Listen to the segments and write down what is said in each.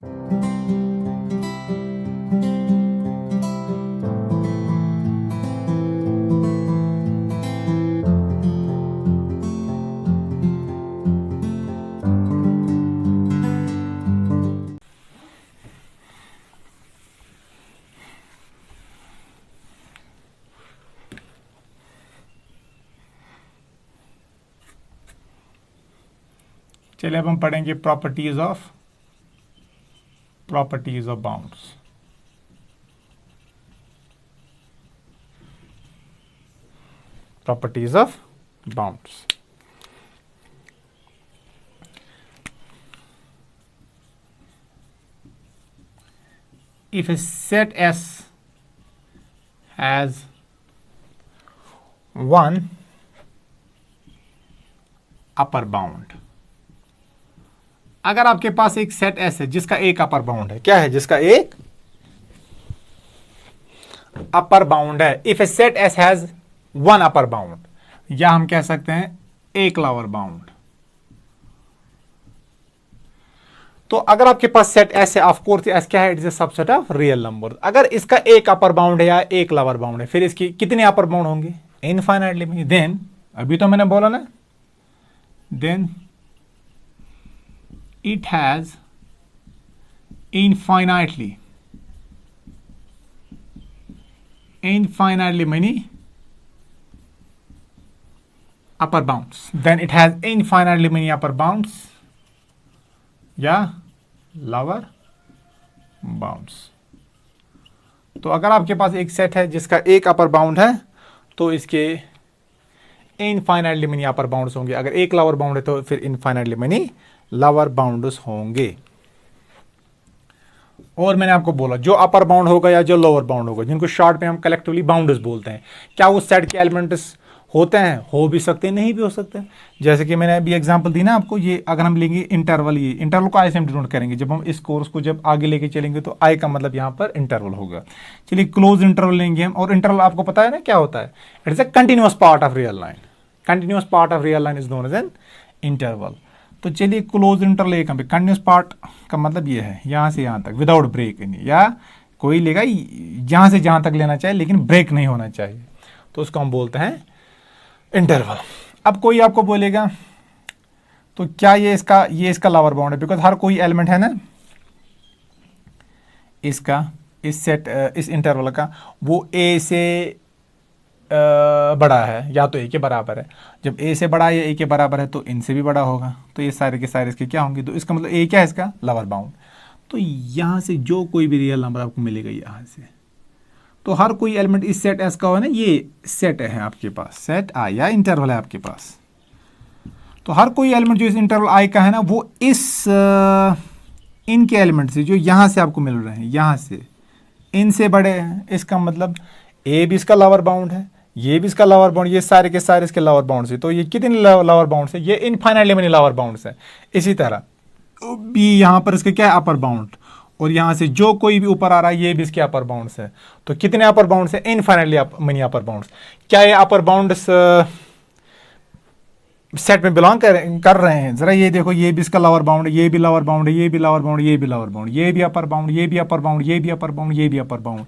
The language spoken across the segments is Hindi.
चलिए अब हम पढ़ेंगे properties of bounds. Properties of bounds. If a set S has one upper bound, अगर आपके पास एक सेट एस है जिसका एक अपर बाउंड है, क्या है जिसका एक अपर बाउंड है। If a set s has one upper bound, या हम कह सकते हैं एक लोअर बाउंड। तो अगर आपके पास सेट एस है, ऑफ कोर्स एस क्या है, it is a subset of real number. अगर इसका एक अपर बाउंड है या एक लोअर बाउंड है, फिर इसकी कितने अपर बाउंड होंगे, इनफाइनाइटली। देन अभी तो मैंने बोला ना, then it has infinitely many upper bounds. Then it has infinitely many upper bounds या lower bounds. तो अगर आपके पास एक सेट है जिसका एक अपर बाउंड है, तो इसके इनफाइनाइटली मेनी अपर बाउंड्स होंगे। अगर एक लोअर बाउंड है तो फिर इनफाइनाइटली मेनी लोअर बाउंड्स होंगे। और मैंने आपको बोला जो अपर बाउंड होगा या जो लोअर बाउंड होगा, जिनको शॉर्ट में हम कलेक्टिवली बाउंड्स बोलते हैं, क्या वो सेट के एलिमेंट्स होते हैं, हो भी सकते हैं, नहीं भी हो सकते हैं। जैसे कि मैंने अभी एग्जांपल दी ना आपको, ये अगर हम लेंगे इंटरवल, ये इंटरवल को आई से हम डिनोट करेंगे। जब हम इस कोर्स को जब आगे लेके चलेंगे तो आई का मतलब यहाँ पर इंटरवल होगा। चलिए क्लोज इंटरवल लेंगे हम, और इंटरवल आपको पता है ना क्या होता है, it is a continuous part of real line. Continuous part of real line is known as an interval. तो चलिए क्लोज इंटरवल एक कंटिन्यूअस पार्ट का मतलब ये है यहाँ से यहाँ तक विदाउट ब्रेक, या कोई लेगा जहाँ से जहाँ तक लेना चाहिए लेकिन ब्रेक नहीं होना चाहिए, तो उसको हम बोलते हैं इंटरवल। अब कोई आपको बोलेगा तो क्या ये इसका लोअर बाउंड है, बिकॉज हर कोई एलिमेंट है ना इसका, इस सेट इस इंटरवल का, वो ए से बड़ा है या तो ए के बराबर है। जब ए से बड़ा या ए के बराबर है तो इनसे भी बड़ा होगा, तो ये सारे के सारे इसके क्या होंगे, तो इसका मतलब ए क्या है, इसका लोअर बाउंड। तो यहाँ से जो कोई भी रियल नंबर आपको मिलेगा यहाँ से, तो हर कोई एलिमेंट इस सेट एस का हो ना, ये सेट है आपके पास, सेट आई या इंटरवल है आपके पास। तो हर कोई एलिमेंट जो इस इंटरवल आई का है ना, वो इस इनके एलिमेंट से जो यहाँ से आपको मिल रहे हैं, यहाँ से इनसे बड़े हैं। इसका मतलब ए भी इसका लोअर बाउंड है, ये भी इसका लोअर बाउंड, ये सारे के सारे इसके लोअर बाउंड से। तो ये कितने लोअर बाउंड है, ये इनफाइनाइटली मेनी लोअर बाउंड है। इसी तरह बी यहाँ पर इसके क्या है, अपर बाउंड, और यहाँ से जो कोई भी ऊपर आ रहा है ये भी इसके अपर बाउंड है। तो कितने अपर बाउंड है, इनफाइनाइटली मेनी अपर बाउंड। क्या ये अपर बाउंड सेट में बिलोंग कर रहे हैं, जरा ये देखो, ये भी इसका लोअर बाउंड है, ये भी लोअर बाउंड है, ये भी लोअर बाउंड, ये भी लोअर बाउंड, ये भी अपर बाउंड, ये भी अपर बाउंड, ये भी अपर बाउंड, ये भी अपर बाउंड।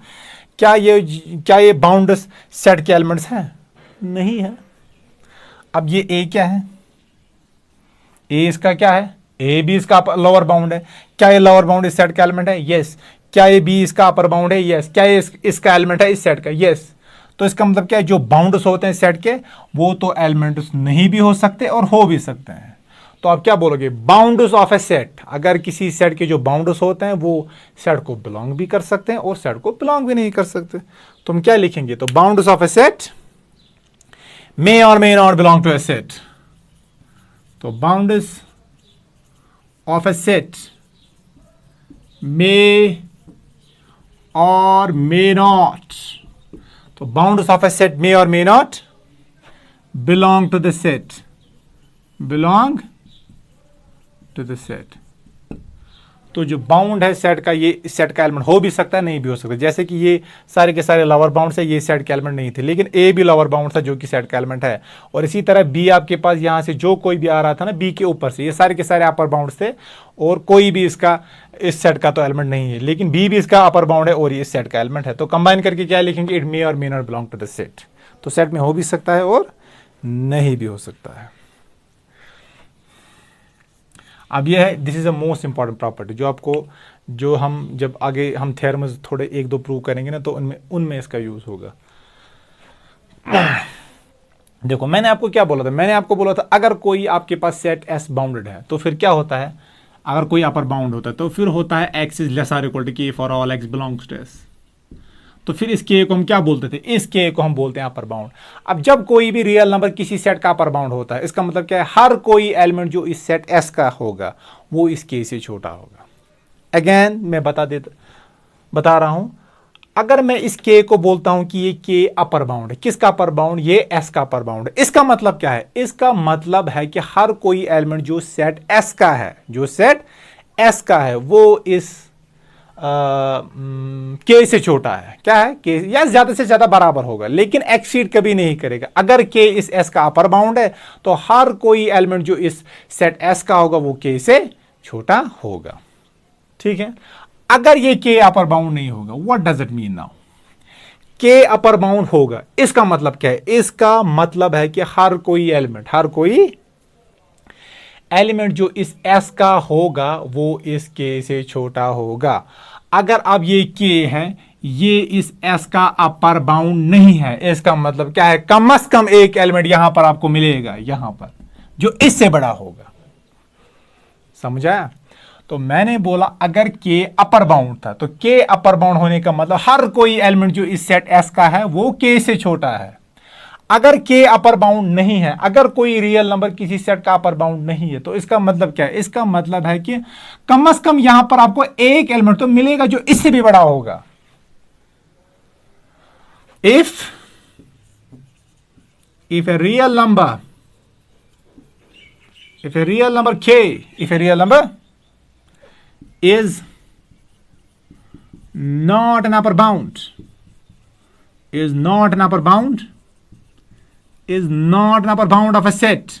क्या ये बाउंड सेट के एलिमेंट्स हैं, नहीं है। अब ये ए क्या है, ए इसका क्या है, ए भी इसका लोअर बाउंड है। क्या ये लोअर बाउंड इस सेट का एलिमेंट है, यस। क्या ये बी इसका अपर बाउंड है, यस। क्या ये इसका एलिमेंट है इस सेट का, यस। तो इसका मतलब क्या है, जो बाउंड्स होते हैं सेट के, वो तो एलिमेंट्स नहीं भी हो सकते और हो भी सकते हैं। तो आप क्या बोलोगे, बाउंड्स ऑफ ए सेट। अगर किसी सेट के जो बाउंड्स होते हैं वो सेट को बिलोंग भी कर सकते हैं और सेट को बिलोंग भी नहीं कर सकते। तो हम क्या लिखेंगे, तो bounds of a set may और may not belong to a set. तो bounds of a set may और मे नॉट, तो bounds of a set may और may not belong to the set, belong to the set. तो जो बाउंड है सेट का, ये इस सेट का एलिमेंट हो भी सकता है, नहीं भी हो सकता। जैसे कि ये सारे के सारे लोअर बाउंड से ये सेट का एलिमेंट नहीं थे, लेकिन ए भी लोअर बाउंड था जो कि सेट का एलिमेंट है। और इसी तरह बी आपके पास यहाँ से जो कोई भी आ रहा था ना बी के ऊपर से, ये सारे के सारे अपर बाउंड थे और कोई भी इसका इस सेट का तो एलिमेंट नहीं है, लेकिन बी भी इसका अपर बाउंड है और ये इस सेट का एलिमेंट है। तो कंबाइन करके क्या लिखेंगे, इट मे और may not belong to the set. तो सेट में हो भी सकता है और नहीं भी हो सकता है। अब यह है, this is a most important property जो आपको, जो हम जब आगे हम थ्योरम्स थोड़े एक दो प्रूव करेंगे ना, तो उनमें उनमें इसका यूज होगा। देखो मैंने आपको क्या बोला था, मैंने आपको बोला था अगर कोई आपके पास सेट एस बाउंडेड है तो फिर क्या होता है, अगर कोई अपर बाउंड होता है तो फिर होता है X is less or equal to K for all X belongs to S. तो फिर इस के को हम क्या बोलते थे, इस के को हम बोलते हैं अपर बाउंड। अब जब कोई भी रियल नंबर किसी सेट का अपर बाउंड होता है, इसका मतलब क्या है, हर कोई एलिमेंट जो इस सेट एस का होगा वो इस के से छोटा होगा। अगेन मैं बता रहा हूं, अगर मैं इस के को बोलता हूं कि ये के अपर बाउंड है, किसका अपर बाउंड, ये एस का अपर बाउंड है, इसका मतलब क्या है, इसका मतलब है कि हर कोई एलिमेंट जो सेट एस का है, जो सेट एस का है वो इस के से छोटा है। क्या है, के या ज्यादा से ज्यादा बराबर होगा, लेकिन एक्सीड कभी नहीं करेगा। अगर के इस एस का अपर बाउंड है तो हर कोई एलिमेंट जो इस सेट एस का होगा वो के से छोटा होगा। ठीक है, अगर ये के अपर बाउंड नहीं होगा, what does it mean now, के अपर बाउंड होगा, इसका मतलब क्या है, इसका मतलब है कि हर कोई एलिमेंट जो इस एस का होगा वो इस के से छोटा होगा। अगर अब ये के है, ये इस एस का अपर बाउंड नहीं है, इसका मतलब क्या है, कम से कम एक एलिमेंट यहां पर आपको मिलेगा, यहां पर जो इससे बड़ा होगा। समझा? तो मैंने बोला अगर के अपर बाउंड था तो के अपर बाउंड होने का मतलब हर कोई एलिमेंट जो इस सेट एस का है वो के से छोटा है। अगर के अपर बाउंड नहीं है, अगर कोई रियल नंबर किसी सेट का अपर बाउंड नहीं है, तो इसका मतलब क्या है, इसका मतलब है कि कम से कम यहां पर आपको एक एलिमेंट तो मिलेगा जो इससे भी बड़ा होगा। If a real number k, if a real number is not an upper bound, is not an upper bound of a set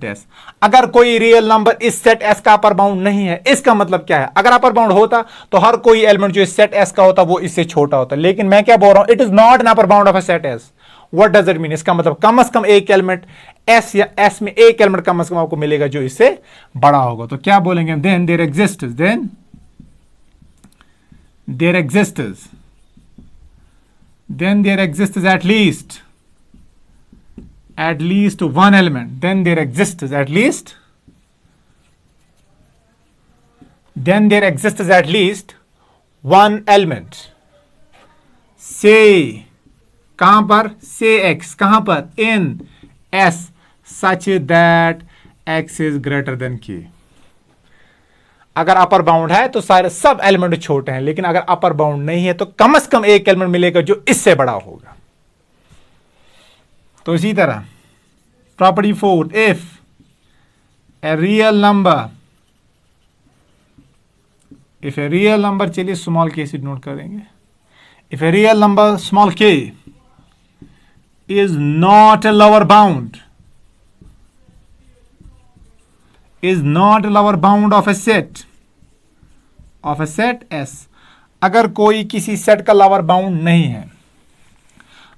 S। अगर कोई रियल नंबर इस सेट S का अपर बाउंड नहीं है, इसका मतलब क्या है, अगर अपर बाउंड होता तो हर कोई एलिमेंट जो इस सेट S का होता वो इससे छोटा होता। लेकिन मैं क्या बोल रहा हूं, it is not an upper bound of a set S। What does it mean, इसका मतलब कम से कम एक एलिमेंट S या S में एक एलिमेंट कम से कम आपको मिलेगा जो इससे बड़ा होगा। तो क्या बोलेंगे, then there exists at least one element, then there exists at least one element, say कहां पर, say x कहां पर, in S such that x is greater than k। अगर अपर बाउंड है तो सारे सब एलिमेंट छोटे हैं, लेकिन अगर अपर बाउंड नहीं है तो कम से कम एक एलिमेंट मिलेगा जो इससे बड़ा होगा। तो इसी तरह property 4, if a real number, चलिए स्मॉल के से नोट करेंगे, if a real number small के is not a lower bound of a set S, अगर कोई किसी सेट का लोअर बाउंड नहीं है।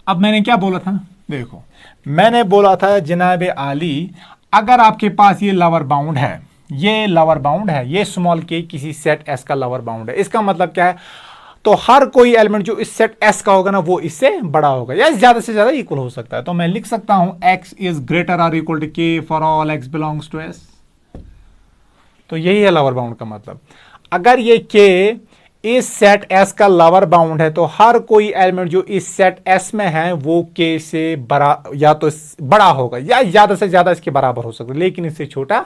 अब मैंने क्या बोला था, देखो मैंने बोला था जनाब आली, अगर आपके पास ये लोअर बाउंड है, ये स्मॉल के किसी सेट S का लोअर बाउंड है, इसका मतलब क्या है, तो हर कोई एलिमेंट जो इस सेट S का होगा ना वो इससे बड़ा होगा या ज्यादा से ज्यादा इक्वल हो सकता है। तो मैं लिख सकता हूं x इज ग्रेटर और equal to k for all x belongs to S। तो यही है लोअर बाउंड का मतलब। अगर ये k इस सेट S का लोअर बाउंड है तो हर कोई एलिमेंट जो इस सेट S में है वो k से बड़ा या तो बड़ा होगा या ज्यादा से ज्यादा इसके बराबर हो सकता है, लेकिन इससे छोटा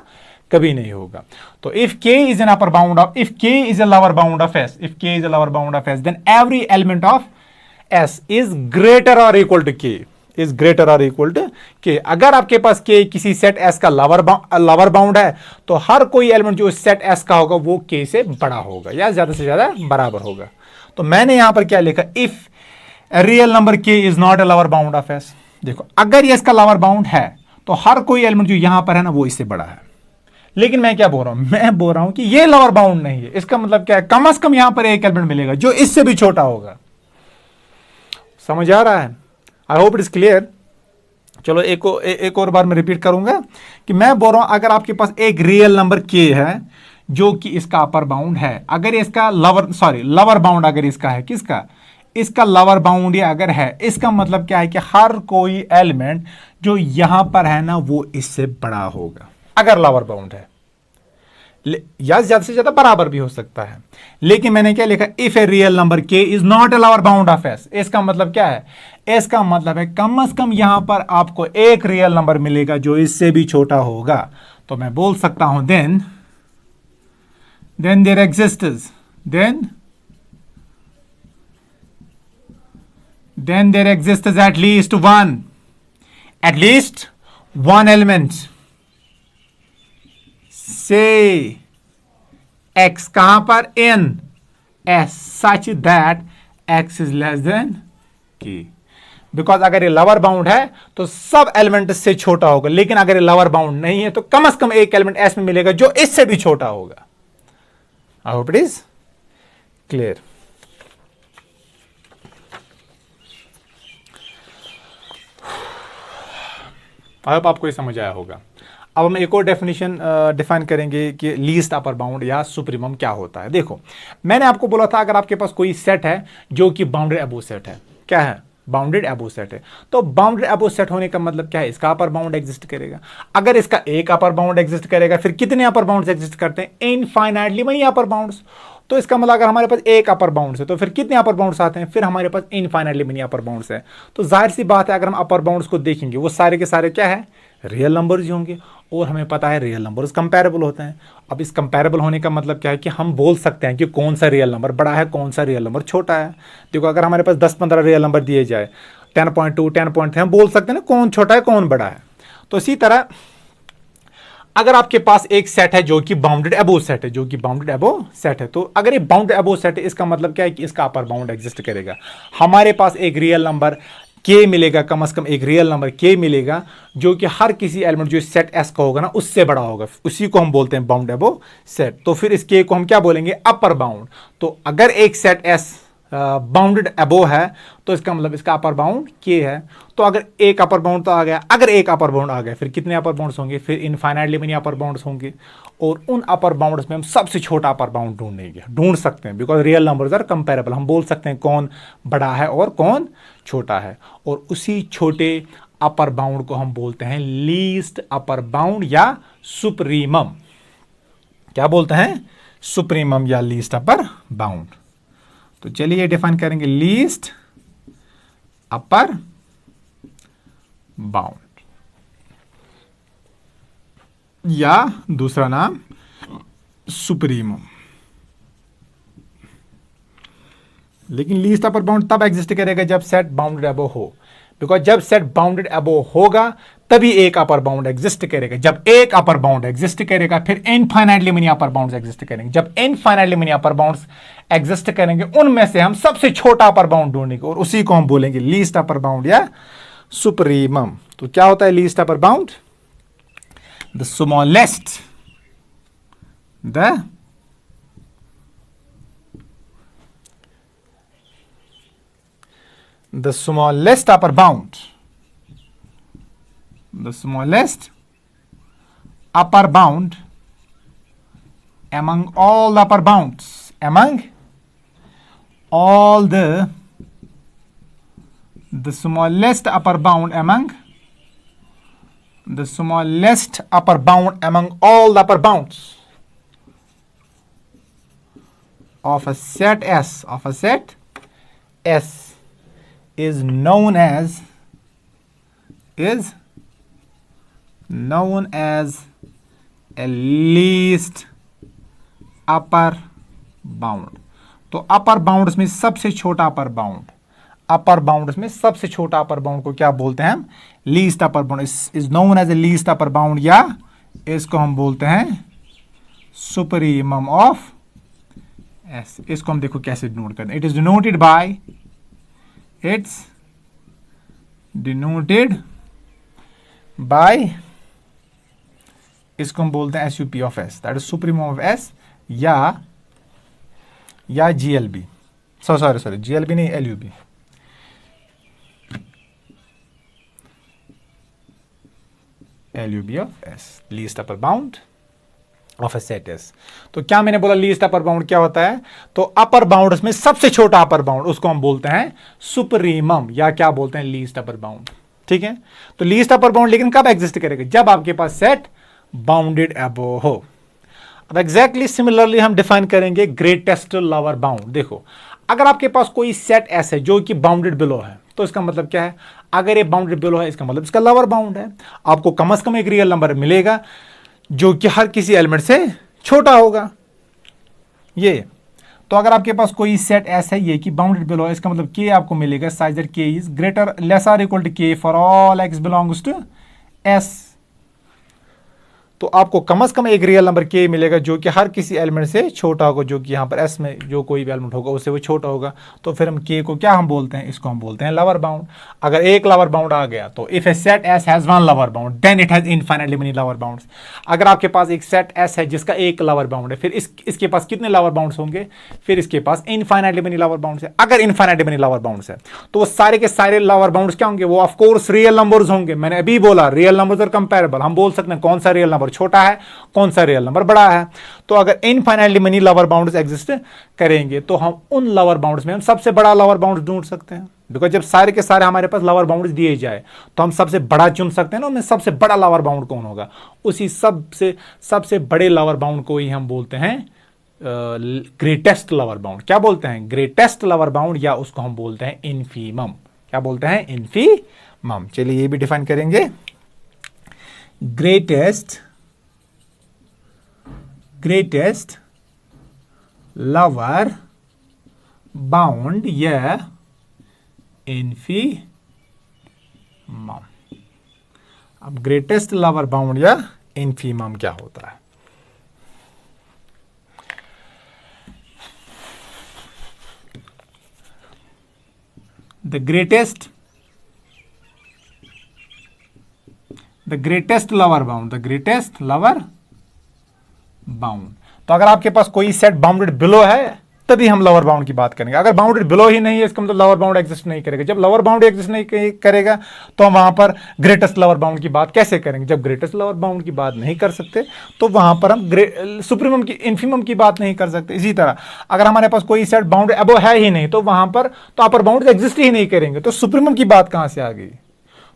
कभी नहीं होगा। तो if k is an upper bound of, if k is a lower bound of S, then every element of S is greater or equal to k। Is greater और इक्वल टू के। अगर आपके पास के किसी सेट एस का लोअर बाउंड है तो हर कोई एलिमेंट जो सेट एस का होगा वो के से बड़ा होगा या ज्यादा से ज्यादा बराबर होगा। तो मैंने यहां पर क्या लिखा, इफ रियल नंबर के is not a lower bound of S. देखो अगर ये इसका लोअर बाउंड है तो हर कोई एलिमेंट जो यहां पर है ना वो इससे बड़ा है। लेकिन मैं क्या बोल रहा हूं, मैं बोल रहा हूं कि ये लोअर बाउंड नहीं है। इसका मतलब क्या है, कम से कम यहां पर एक एलिमेंट मिलेगा जो इससे भी छोटा होगा। समझ आ रहा है? I hope it is clear. चलो एक और बार मैं रिपीट करूंगा कि मैं बोल रहा हूं अगर आपके पास एक रियल नंबर के है जो कि इसका अपर बाउंड है, अगर इसका लोअर बाउंड अगर इसका है, किसका, इसका लोअर बाउंड या अगर है, इसका मतलब क्या है कि हर कोई एलिमेंट जो यहां पर है ना वो इससे बड़ा होगा अगर लोअर बाउंड है, या ज्यादा से ज्यादा बराबर भी हो सकता है। लेकिन मैंने क्या लिखा, इफ ए रियल नंबर के is not a lower bound of S. इसका मतलब क्या है, इसका मतलब है कम से कम यहां पर आपको एक रियल नंबर मिलेगा जो इससे भी छोटा होगा। तो मैं बोल सकता हूं then there exists then there exists at least one element, say x कहां पर, in s such that x is less than k। Because अगर ये लोअर बाउंड है तो सब एलिमेंट इससे छोटा होगा, लेकिन अगर ये लोअर बाउंड नहीं है तो कम से कम एक एलिमेंट एस में मिलेगा जो इससे भी छोटा होगा। I hope it is clear. I hope आपको ये समझ आया होगा। अब हम एक और डेफिनेशन डिफाइन करेंगे कि लीस्ट अपर बाउंड या सुप्रीमम क्या होता है। देखो मैंने आपको बोला था अगर आपके पास कोई सेट है जो कि बाउंडेड अबो सेट है, क्या है, बाउंडेड अबो सेट है, तो बाउंडेड अबो सेट होने का मतलब क्या है, इसका अपर बाउंड एग्जिस्ट करेगा। अगर इसका एक अपर बाउंड एग्जिस्ट करेगा, फिर कितने अपर बाउंड्स एग्जिस्ट करते हैं, इनफाइनाइटली मनी अपर बाउंड्स। तो इसका मतलब अगर हमारे पास एक अपर बाउंड्स है तो फिर कितने अपर बाउंड्स आते हैं, फिर हमारे पास इनफाइनाइटली मनी अपर बाउंड्स है। तो जाहिर सी बात है अगर हम अपर बाउंड्स को देखेंगे वो सारे के सारे क्या है, रियल नंबर्स ही होंगे। और हमें पता है रियल नंबर्स कंपैरेबल होते हैं। अब इस कंपैरेबल होने का मतलब क्या है कि हम बोल सकते हैं कि कौन सा रियल नंबर बड़ा है, कौन सा रियल नंबर छोटा है। देखो अगर हमारे पास 10-15 रियल नंबर दिए जाए, 10.2 10.3, हम बोल सकते हैं ना कौन छोटा है कौन बड़ा है। तो इसी तरह अगर आपके पास एक सेट है जो कि बाउंडेड अबो सेट है, तो अगर ये बाउंडेड अबो सेट है इसका मतलब क्या है कि इसका अपर बाउंड एग्जिस्ट करेगा। हमारे पास एक रियल नंबर के मिलेगा, कम से कम एक रियल नंबर के मिलेगा जो कि हर किसी एलिमेंट जो सेट एस का होगा ना उससे बड़ा होगा, उसी को हम बोलते हैं बाउंड अबो सेट। तो फिर इस के को हम क्या बोलेंगे, अपर बाउंड। तो अगर एक सेट एस बाउंडेड अबो है तो इसका मतलब इसका अपर बाउंड के है। तो अगर एक अपर बाउंड तो आ गया, अगर एक अपर बाउंड आ गया फिर कितने अपर बाउंड्स होंगे, फिर इनफाइनाइटली मेनी अपर बाउंड्स होंगे। और उन अपर बाउंड्स में हम सबसे छोटा अपर बाउंड ढूंढ सकते हैं, because real numbers are comparable. हम बोल सकते हैं कौन बड़ा है और कौन छोटा है। और उसी छोटे अपर बाउंड को हम बोलते हैं लीस्ट अपर बाउंड या सुप्रीमम। क्या बोलते हैं, सुप्रीमम या लीस्ट अपर बाउंड। तो चलिए डिफाइन करेंगे लीस्ट अपर बाउंड, या दूसरा नाम सुप्रीमम। लेकिन लीस्ट अपर बाउंड तब एग्जिस्ट करेगा जब सेट बाउंडेड अबो हो, बिकॉज जब सेट बाउंडेड अबो होगा तभी एक अपर बाउंड एग्जिस्ट करेगा। जब एक अपर बाउंड एग्जिस्ट करेगा फिर इनफाइनाइटली मेनी अपर बाउंड्स एग्जिस्ट करेंगे। जब इनफाइनाइटली मेनी अपर बाउंड्स एग्जिस्ट करेंगे उनमें से हम सबसे छोटा अपर बाउंड ढूंढेंगे और उसी को हम बोलेंगे लीस्ट अपर बाउंड या सुप्रीमम। तो क्या होता है least upper bound, the smallest the smallest upper bound, the smallest upper bound among all the upper bounds, among all the smallest upper bound among the smallest upper bound among all the upper bounds of a set S is known as a least upper bound। तो अपर बाउंड्स में सबसे छोटा अपर बाउंड अपर बाउंड में सबसे छोटा अपर बाउंड को क्या बोलते हैं हम? Least upper bound is known as a least upper bound, या इसको हम बोलते हैं सुपरीमम ऑफ एस। इसको हम देखो कैसे डिनोट करते हैं। It is denoted by, it's denoted by, इसको हम बोलते हैं SUP of S, that is supremum of S, या GLB, सॉरी GLB नहीं, LUB। LUB of S, least upper bound of a set S. तो क्या मैंने बोला लीस्ट अपर बाउंड क्या होता है? तो अपर बाउंड में सबसे छोटा अपर बाउंड, उसको हम बोलते हैं सुप्रीमम, या क्या बोलते हैं? Least upper bound. ठीक है, तो लीस्ट अपर बाउंड लेकिन कब एग्जिस्ट करेगा? जब आपके पास सेट बाउंडेड अबो हो। अब एग्जैक्टली सिमिलरली हम डिफाइन करेंगे ग्रेटेस्ट लोअर बाउंड। देखो, अगर आपके पास कोई सेट एस है जो कि बाउंडेड बिलो है, तो इसका मतलब क्या है? अगर ये बाउंडेड बिलो है, इसका मतलब इसका लोअर बाउंड है। आपको कम से कम एक रियल नंबर मिलेगा जो कि हर किसी एलिमेंट से छोटा होगा। ये तो अगर आपके पास कोई सेट एस है ये कि बाउंडेड बिलो है, इसका मतलब के आपको मिलेगा such that K is greater less or equal to K for all X belongs to S. तो आपको कम से कम एक रियल नंबर के मिलेगा जो कि हर किसी एलिमेंट से छोटा होगा, जो कि यहाँ पर एस में जो कोई भी एलिमेंट होगा उससे वो छोटा होगा। तो फिर हम के को क्या हम बोलते हैं? इसको हम बोलते हैं लोअर बाउंड। अगर एक लोअर बाउंड आ गया तो if a set s has one lower bound then it has infinitely many lower bounds. अगर आपके पास एक सेट एस है जिसका एक लोअर बाउंड है, फिर इसके पास कितने लोअर बाउंड्स होंगे? फिर इसके पास इनफाइनाइटली मेनी लोअर बाउंड्स है। अगर इनफाइनाइटली मेनी लोअर बाउंड्स है तो वो सारे के सारे लोअर बाउंड्स क्या होंगे? वो ऑफ कोर्स रियल नंबर्स होंगे। मैंने अभी बोला रियल नंबर्स आर कंपैरेबल। हम बोल सकते हैं कौन सा रियल नंबर छोटा है, कौन सा रियल नंबर बड़ा है। तो अगर infinitely many lower bounds exist करेंगे तो हम उन लोअर बाउंड्स में हम सबसे बड़ा लोअर बाउंड ढूंढ सकते हैं। बिकॉज जब सारे के सारे हमारे पास लोअर बाउंड्स दिए जाए तो हम सबसे बड़ा चुन सकते हैं ना, उनमें सबसे बड़ा लोअर बाउंड कौन होगा? उसी सबसे बड़े लोअर बाउंड को ही हम बोलते हैं ग्रेटेस्ट लोअर बाउंड। क्या बोलते हैं? ग्रेटेस्ट लोअर बाउंड, या उसको हम बोलते हैं इनफीमम। क्या बोलते हैं? इनफीमम। चलिए ये भी डिफाइन करेंगे। ग्रेटेस्ट लोअर बाउंड या इनफीमम। अब ग्रेटेस्ट लोअर बाउंड या इनफीमम क्या होता है? The greatest lower bound. तो अगर आपके पास कोई सेट बाउंडेड बिलो है तभी हम लोअर बाउंड की बात करेंगे। अगर बाउंडेड बिलो ही नहीं है इसका मतलब लोअर बाउंड एग्जिस्ट नहीं करेगा। जब लोअर बाउंड एग्जिस्ट नहीं करेगा तो हम वहां पर ग्रेटेस्ट लोअर बाउंड की बात कैसे करेंगे? जब ग्रेटेस्ट लोअर बाउंड की बात नहीं कर सकते तो वहां पर हम सुप्रीमम की इनफीमम की बात नहीं कर सकते। इसी तरह अगर हमारे पास कोई सेट बाउंडेड अबो है ही नहीं तो वहां पर तो अपर बाउंड एग्जिस्ट ही नहीं करेंगे, तो सुप्रीमम की बात कहां से आ गई?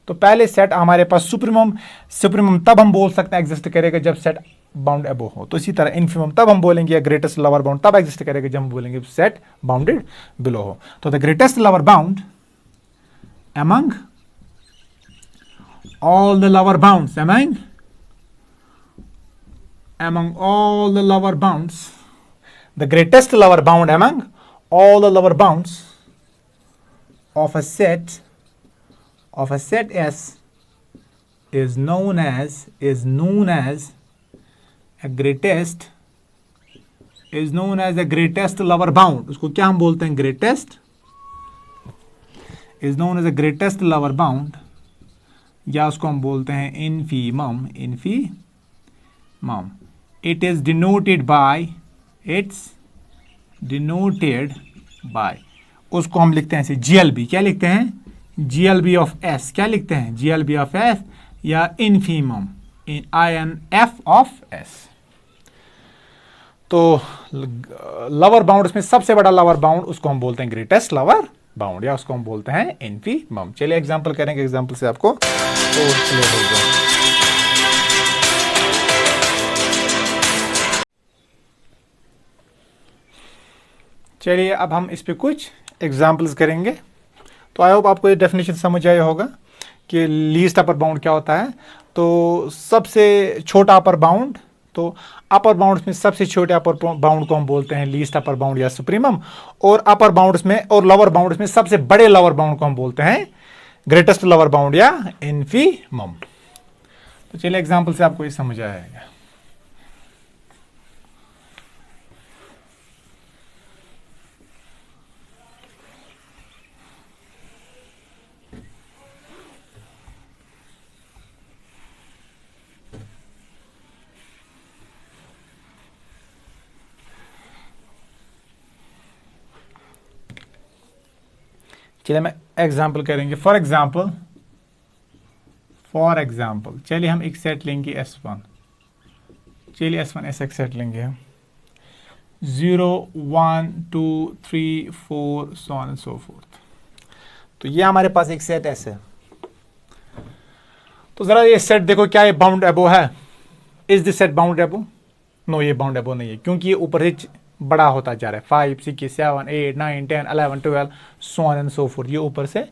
तो पहले सेट हमारे पास सुप्रीमम तब हम बोल सकते हैं एग्जिस्ट करेगा जब सेट बाउंड अबो हो। तो इसी तरह इनफीमम तब हम बोलेंगे, या ग्रेटेस्ट लोअर बाउंड तब एग्जिस्ट करेगा जब हम बोलेंगे सेट बाउंडेड बिलो हो। तो the greatest lower bound among all the lower bounds, among all the lower bounds, the greatest lower bound among all the lower bounds of a set S is known as a greatest lower bound। उसको क्या हम बोलते हैं? greatest is known as a greatest lower bound, या उसको हम बोलते हैं infimum। It is denoted by उसको हम लिखते हैं ऐसे GLB। क्या लिखते हैं? GLB of S। क्या लिखते हैं? GLB ऑफ S या infimum INF ऑफ S। तो लोअर बाउंड में सबसे बड़ा लोअर बाउंड उसको हम बोलते हैं ग्रेटेस्ट लोअर बाउंड, या उसको हम बोलते हैं इनफीमम। चलिए एग्जांपल करेंगे, एग्जांपल से आपको और क्लियर होगा। चलिए अब हम इस पे कुछ एग्जांपल्स करेंगे। तो आई होप आपको ये डेफिनेशन समझ आया होगा कि लीस्ट अपर बाउंड क्या होता है। तो सबसे छोटा अपर बाउंड तो अपर बाउंड्स में सबसे छोटे अपर बाउंड को हम बोलते हैं लीस्ट अपर बाउंड या सुप्रीमम, और अपर बाउंड्स में और लोअर बाउंड्स में सबसे बड़े लोअर बाउंड को हम बोलते हैं ग्रेटेस्ट लोअर बाउंड या इन्फीमम। तो चलिए एग्जांपल से आपको ये समझ आएगा। चलिए मैं एग्जाम्पल करेंगे। फॉर एग्जाम्पल चलिए हम एक सेट लेंगे S1। चलिए S1 ऐसा एक सेट लेंगे हम 0 1 2 3 4 so on and so forth। तो ये हमारे पास एक सेट ऐसे है। तो जरा ये सेट देखो, क्या ये बाउंड एबो है? इज दिस सेट बाउंड एबो? नो, ये बाउंड एबो नहीं है, क्योंकि ये ऊपर से बड़ा होता जा रहा है। 5 6 7 8 9 10 11 12 so on and so forth, ये ऊपर से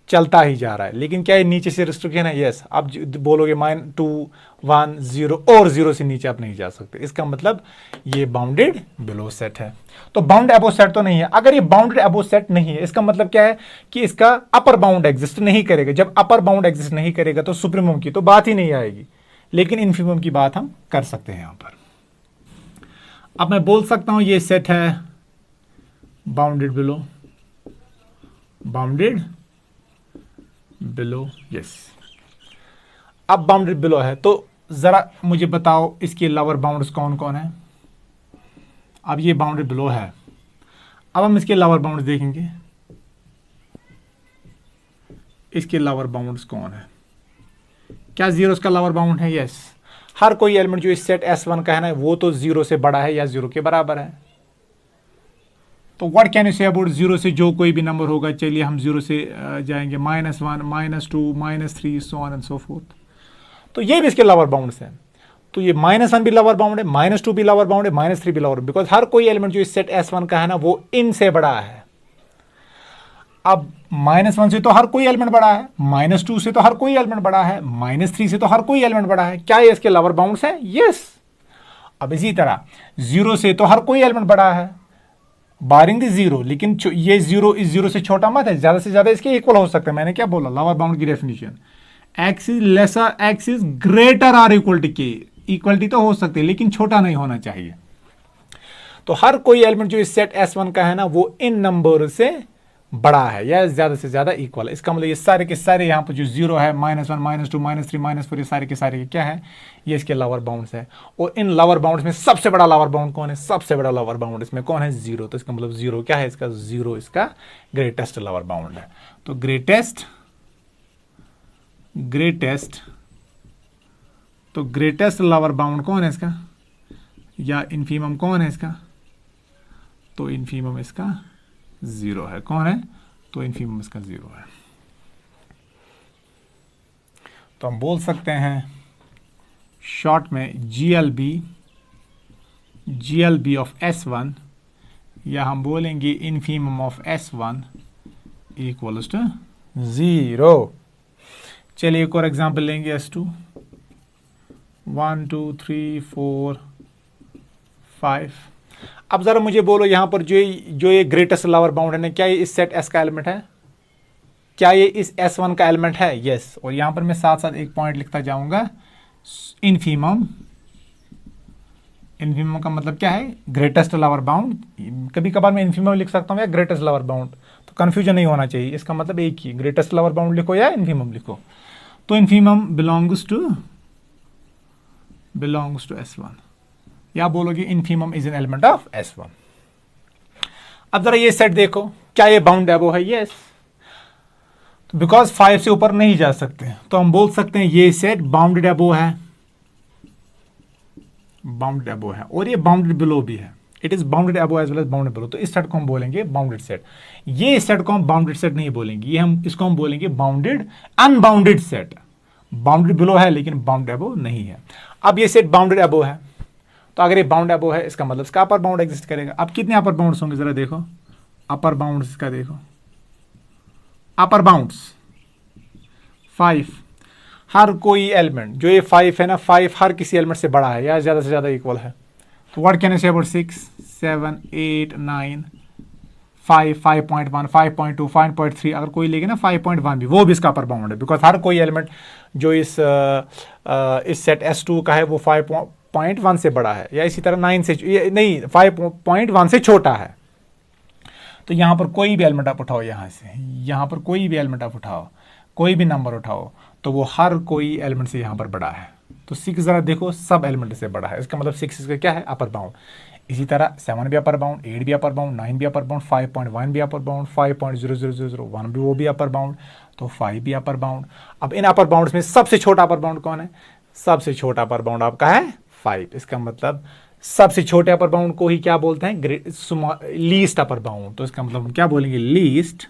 चलता ही जा रहा है। लेकिन क्या ये नीचे से रिस्ट्रिक्शन है? यस। आप बोलोगे -2 1 0 और 0 से नीचे आप नहीं जा सकते, इसका मतलब ये बाउंडेड बिलो सेट है। तो बाउंड एबो सेट तो नहीं है। अगर ये बाउंडेड एबो सेट नहीं है, इसका मतलब क्या है कि इसका अपर बाउंड एग्जिस्ट नहीं करेगा। जब अपर बाउंड एग्जिस्ट नहीं करेगा तो सुप्रीमम की तो बात ही नहीं आएगी, लेकिन इन्फीमम की बात हम कर सकते हैं यहां पर। अब मैं बोल सकता हूं ये सेट है बाउंडेड बिलो, यस। अब बाउंडेड बिलो है, तो जरा मुझे बताओ इसके लोअर बाउंड्स कौन कौन है? अब ये बाउंडेड बिलो है। अब हम इसके लोअर बाउंड्स देखेंगे, इसके लोअर बाउंड्स कौन है? क्या 0 का लोअर बाउंड है? यस। हर कोई एलिमेंट जो इस सेट S1 का है ना, वो तो 0 से बड़ा है या 0 के बराबर है। तो what can you say about 0 से जो कोई भी नंबर होगा? चलिए हम 0 से जाएंगे -1 -2 -3 so on and so forth। तो ये भी इसके लोअर बाउंड्स हैं। तो ये -1 भी लोअर बाउंड है, -2 भी लोअर बाउंड है, -3 भी लोअर, बिकॉज हर कोई एलिमेंट जो इस सेट S1 का है ना, वो इन से बड़ा है। अब -1 से तो हर कोई एलिमेंट बड़ा है, -2 से तो हर कोई एलिमेंट बड़ा है, -3 से तो हर कोई एलिमेंट बड़ा है। क्या ये इसके लोअर बाउंड्स है? यस। अब इसी तरह 0 से तो हर कोई एलिमेंट बड़ा है बारिंग द 0, लेकिन ये 0 इस 0 से छोटा मत है, ज्यादा से ज्यादा इसके इक्वल हो सकता है। मैंने क्या बोला लोअर बाउंड की definition? x is lesser, x is greater or equal to k. Equality तो हो सकती है लेकिन छोटा नहीं होना चाहिए। तो हर कोई एलिमेंट जो इस सेट S1 का है ना, वो इन नंबर से बड़ा है या ज्यादा से ज्यादा इक्वल है। इसका मतलब ये सारे के सारे यहाँ पर जो 0 है, -1 -2 -3 -4, ये सारे के सारे क्या है? ये इसके लोअर बाउंड्स है। और इन लोअर बाउंड्स में सबसे बड़ा लोअर बाउंड कौन है? सबसे बड़ा लोअर बाउंड इसमें कौन है? 0। तो इसका मतलब 0 क्या है? इसका 0 इसका ग्रेटेस्ट लोअर बाउंड है। तो ग्रेटेस्ट लोअर बाउंड कौन है इसका? या इन्फीमम कौन है इसका? तो इन्फीमम इसका 0 है। कौन है? तो इन्फीमम इसका 0 है। तो हम बोल सकते हैं शॉर्ट में GLB ऑफ S1, या हम बोलेंगे infimum of S1 equals to 0। चलिए एक और एग्जांपल लेंगे S2। 1 2 3 4 5। अब जरा मुझे बोलो यहां पर जो ये ग्रेटेस्ट लोअर बाउंड है ना, क्या ये इस सेट S का एलिमेंट है? क्या ये इस S1 का एलिमेंट है? यस। और यहां पर मैं साथ साथ एक पॉइंट लिखता जाऊंगा, इन्फीमम का मतलब क्या है? Greatest lower bound. कभी कभार मैं इन्फीमम लिख सकता हूं या ग्रेटेस्ट लोअर बाउंड, तो कंफ्यूजन नहीं होना चाहिए। इसका मतलब एक ही, ग्रेटेस्ट लोअर बाउंड लिखो या इन्फीमम लिखो। तो इन्फीमम बिलोंग्स टू S1, या बोलोगे infimum is an element of S1। अब जरा ये सेट देखो, क्या ये बाउंड एबो है? यस। तो बिकॉज 5 से ऊपर नहीं जा सकते, तो हम बोल सकते हैं ये सेट बाउंडेड एबो है, और ये बाउंडेड बिलो भी है। It is bounded above as well as bounded below. तो इस सेट को हम बोलेंगे बाउंडेड सेट। ये सेट को हम बाउंडेड सेट नहीं बोलेंगे, इसको हम बोलेंगे bounded unbounded set. Bounded below है लेकिन बाउंडेड एबो नहीं है। अब ये सेट बाउंडेड एबो है, तो अगर ये बाउंड एबो है, इसका मतलब इसका अपर बाउंड एग्जिस्ट करेगा। अब कितने अपर बाउंड्स होंगे जरा देखो, अपर बाउंड्स इसका देखो, अपर बाउंड्स 5। हर कोई एलिमेंट जो ये 5 है ना, 5 हर किसी एलिमेंट से बड़ा है या ज़्यादा से ज़्यादा इक्वल है। तो what can I say about 6, 7, 8, 9, 5, 5.1, 5.2, 5.3, अगर कोई लेके ना 5.1 भी, वो भी इसका अपर बाउंड है, बिकॉज हर कोई एलिमेंट जो इस सेट S2 का है वो 5.1 से बड़ा है, या इसी तरह 9 से नहीं 5.1 से छोटा है। तो यहाँ पर कोई भी एलिमेंट आप उठाओ, यहाँ से यहाँ पर कोई भी एलिमेंट आप उठाओ, कोई भी नंबर उठाओ, तो वो हर कोई एलिमेंट से यहाँ पर बड़ा है। तो 6 ज़रा देखो सब एलिमेंट से बड़ा है, इसका मतलब 6 इसका क्या है, अपर बाउंड। इसी तरह 7 भी अपर बाउंड, 8 भी अपर बाउंड, 9 भी अपर बाउंड, 5.1 भी अपर बाउंड, 5.0001 भी वो भी अपर बाउंड, तो 5 भी अपर बाउंड। अब इन अपर बाउंड्स में सबसे छोटा अपर बाउंड कौन है? सबसे छोटा अपर बाउंड आपका है 5। इसका मतलब सबसे छोटे अपर बाउंड को ही क्या बोलते हैं? Least upper bound. तो इसका मतलब हम क्या बोलेंगे? लीस्ट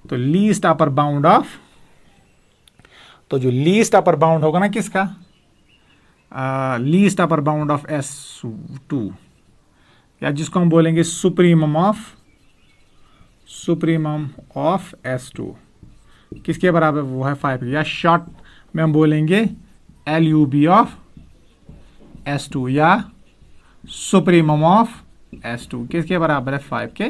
तो लीस्ट अपर बाउंड ऑफ, तो जो लीस्ट अपर बाउंड होगा ना किसका, least upper bound of S2, या जिसको हम बोलेंगे सुप्रीमम ऑफ S2, किसके बराबर? वो है 5, या शॉर्ट में हम बोलेंगे LUB ऑफ S2, या सुप्रीमम ऑफ S2 किसके बराबर है? 5 के